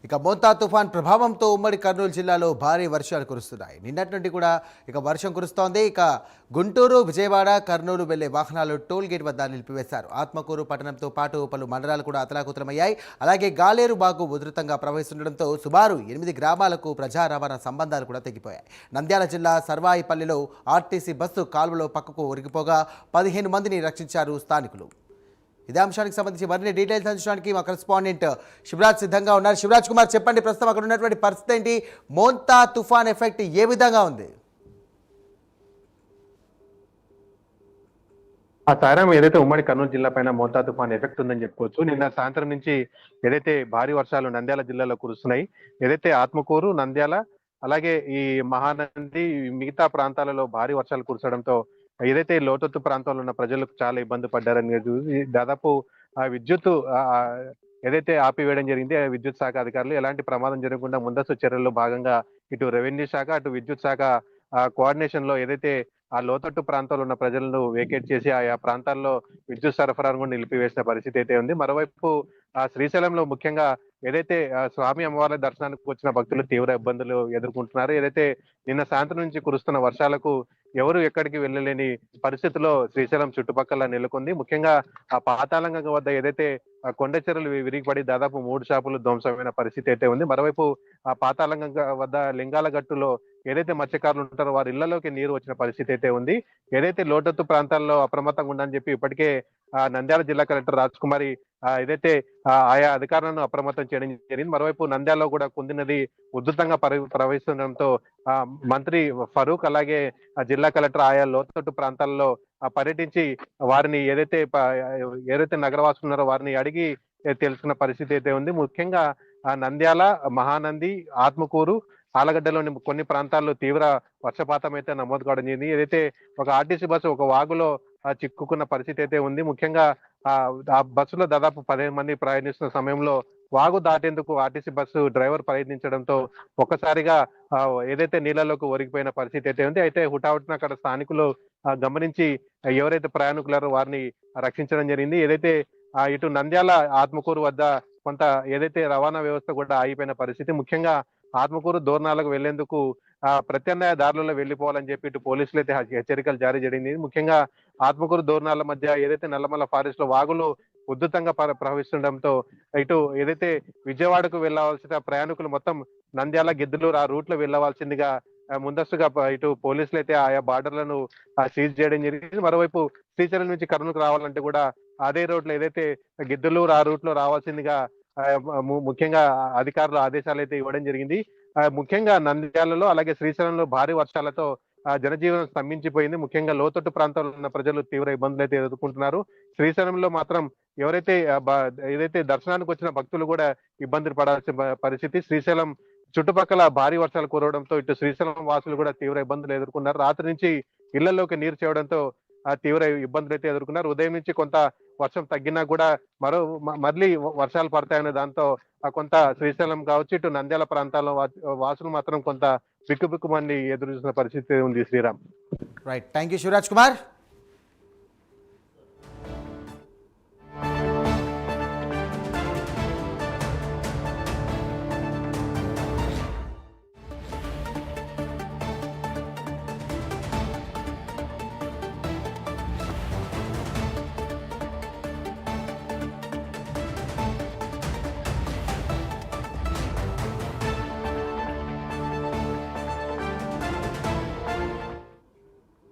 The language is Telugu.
ఇక మోంతా తుఫాన్ ప్రభావంతో ఉమ్మడి కర్నూలు జిల్లాలో భారీ వర్షాలు కురుస్తున్నాయి. నిన్నటి నుండి కూడా వర్షం కురుస్తోంది. ఇక గుంటూరు, విజయవాడ, కర్నూలు వెళ్లే వాహనాలు టోల్ గేట్ వద్ద నిలిపివేశారు. ఆత్మకూరు పట్టణంతో పాటు పలు మండలాలు కూడా అతలాకుతలమయ్యాయి. అలాగే గాలేరు బాగు ఉధృతంగా ప్రవహిస్తుండటంతో సుమారు 8 గ్రామాలకు ప్రజా రవాణా సంబంధాలు కూడా తెగిపోయాయి. నంద్యాల జిల్లా సర్వాయిపల్లిలో ఆర్టీసీ బస్సు కాలువలో పక్కకు ఒరిగిపోగా 15 మందిని రక్షించారు స్థానికులు. ఇదే అంశానికి సంబంధించి మరిన్ని డీటెయిల్స్ అందించడానికి మా కరెస్పాండెంట్ శివరాజ్ సిద్ధంగా ఉన్నారు. శివరాజ్ కుమార్, చెప్పండి, ప్రస్తుతం అక్కడ ఉన్నటువంటి పరిస్థితి ఏంటి? మోంతా తుఫాన్ ఎఫెక్ట్ ఏ విధంగా ఉంది? ఆ సారం ఏదైతే ఉమ్మడి కర్నూలు జిల్లా పైన మోంతా తుఫాన్ ఎఫెక్ట్ ఉందని చెప్పుకోవచ్చు. నిన్న సాయంత్రం నుంచి ఏదైతే భారీ వర్షాలు నంద్యాల జిల్లాలో కురుస్తున్నాయి, ఏదైతే ఆత్మకూరు, నంద్యాల, అలాగే ఈ మహానంది మిగతా ప్రాంతాలలో భారీ వర్షాలు కురసడంతో ఏదైతే లోతట్టు ప్రాంతాల్లో ఉన్న ప్రజలకు చాలా ఇబ్బంది పడ్డారని దాదాపు ఆ విద్యుత్ ఏదైతే ఆపివేయడం జరిగింది. విద్యుత్ శాఖ అధికారులు ఎలాంటి ప్రమాదం జరగకుండా ముందస్తు చర్యల్లో భాగంగా ఇటు రెవెన్యూ శాఖ, అటు విద్యుత్ శాఖ కోఆర్డినేషన్ లో ఏదైతే ఆ లోతట్టు ప్రాంతాల్లో ఉన్న ప్రజలను వేకేట్ చేసి ఆయా ప్రాంతాల్లో విద్యుత్ సరఫరాను కూడా నిలిపివేసిన పరిస్థితి అయితే ఉంది. మరోవైపు శ్రీశైలంలో ముఖ్యంగా ఏదైతే స్వామి అమ్మవార్ల దర్శనానికి వచ్చిన భక్తులు తీవ్ర ఇబ్బందులు ఎదుర్కొంటున్నారు. ఏదైతే నిన్న సాయంత్రం నుంచి కురుస్తున్న వర్షాలకు ఎవరు ఎక్కడికి వెళ్ళలేని పరిస్థితిలో శ్రీశైలం చుట్టుపక్కల నెలకొంది. ముఖ్యంగా ఆ పాతాళంగం వద్ద ఏదైతే కొండ చెరువులు విరిగిపడి దాదాపు 3 షాపులు ధ్వంసమైన పరిస్థితి అయితే ఉంది. మరోవైపు ఆ పాతాళంగం వద్ద లింగాల గట్టులో ఏదైతే మత్స్యకారులు ఉంటారో వారి ఇళ్లలోకి నీరు వచ్చిన పరిస్థితి అయితే ఉంది. ఏదైతే లోతట్టు ప్రాంతాల్లో అప్రమత్తంగా ఉండని చెప్పి ఇప్పటికే నంద్యాల జిల్లా కలెక్టర్ రాజ్ కుమారి ఏదైతే ఆయా అధికారులను అప్రమత్తం చేయడం జరిగింది. మరోవైపు నంద్యాలలో కూడా కుంది నది ఉధృతంగా ప్రవహిస్తుండడంతో మంత్రి ఫరూక్ అలాగే జిల్లా కలెక్టర్ ఆయా లోతట్టు ప్రాంతాల్లో పర్యటించి వారిని ఏదైతే నగరవాసులు ఉన్నారో వారిని అడిగి తెలుసుకున్న పరిస్థితి అయితే ఉంది. ముఖ్యంగా నంద్యాల, మహానంది, ఆత్మకూరు, ఆలగడ్డలోని కొన్ని ప్రాంతాల్లో తీవ్ర వర్షపాతం అయితే నమోదు కావడం జరిగింది. ఏదైతే ఒక ఆర్టీసీ బస్సు ఒక వాగులో చిక్కుకున్న పరిస్థితి అయితే ఉంది. ముఖ్యంగా ఆ బస్సులో దాదాపు 15 మంది ప్రయాణిస్తున్న సమయంలో వాగు దాటేందుకు ఆర్టీసీ బస్సు డ్రైవర్ ప్రయత్నించడంతో ఒక్కసారిగా ఏదైతే నీళ్ళలోకి ఒరిగిపోయిన పరిస్థితి అయితే ఉంది. అయితే హుటాహుటిన అక్కడ స్థానికులు గమనించి ఎవరైతే ప్రయాణికులారో వారిని రక్షించడం జరిగింది. ఏదైతే ఇటు నంద్యాల, ఆత్మకూరు వద్ద కొంత ఏదైతే రవాణా వ్యవస్థ కూడా ఆగిపోయిన పరిస్థితి. ముఖ్యంగా ఆత్మకూరు, దోర్నాలకు వెళ్లేందుకు ప్రత్యామ్నాయ దారులలో వెళ్లిపోవాలని చెప్పి ఇటు పోలీసులు అయితే హెచ్చరికలు జారీ జరిగింది. ముఖ్యంగా ఆత్మకూరు, దోర్నాల మధ్య ఏదైతే నల్లమల్ల ఫారెస్ట్ లో వాగులు ఉధృతంగా ప్రవహిస్తుండడంతో ఇటు ఏదైతే విజయవాడకు వెళ్లవలసిన ప్రయాణికులు మొత్తం నంద్యాల, గిద్దలూరు ఆ రూట్ లో వెళ్లవలసిందిగా ముందస్తుగా ఇటు పోలీసులు అయితే ఆయా బార్డర్లను సీజ్ చేయడం జరిగింది. మరోవైపు శ్రీశైలం నుంచి కర్నూలుకు రావాలంటే కూడా అదే రోడ్ లో ఏదైతే గిద్దలూరు ఆ రూట్ లో రావాల్సిందిగా ముఖ్యంగా అధికారులు ఆదేశాలు అయితే ఇవ్వడం జరిగింది. ముఖ్యంగా నంద్యాలలో అలాగే శ్రీశైలంలో భారీ వర్షాలతో జనజీవనం స్తంభించిపోయింది. ముఖ్యంగా లోతట్టు ప్రాంతాల్లో ఉన్న ప్రజలు తీవ్ర ఇబ్బందులు అయితే ఎదుర్కొంటున్నారు. శ్రీశైలంలో మాత్రం ఎవరైతే ఏదైతే దర్శనానికి వచ్చిన భక్తులు కూడా ఇబ్బందులు పడాల్సిన పరిస్థితి. శ్రీశైలం చుట్టుపక్కల భారీ వర్షాలు కురవడంతో ఇటు శ్రీశైలం వాసులు కూడా తీవ్ర ఇబ్బందులు ఎదుర్కొన్నారు. రాత్రి నుంచి ఇళ్లలోకి నీరు చేరడంతో తీవ్ర ఇబ్బందులు అయితే ఎదుర్కొన్నారు. ఉదయం నుంచి కొంత వర్షం తగ్గినా కూడా మళ్ళీ వర్షాలు పడతాయనే దాంతో కొంత శ్రీశైలం కావచ్చు, ఇటు నంద్యాల ప్రాంతాల్లో వాసులు మాత్రం కొంత బిక్కుబిక్కుమని ఎదురు చూసిన పరిస్థితి ఉంది. Sriram. Right, thank you Shivraj Kumar.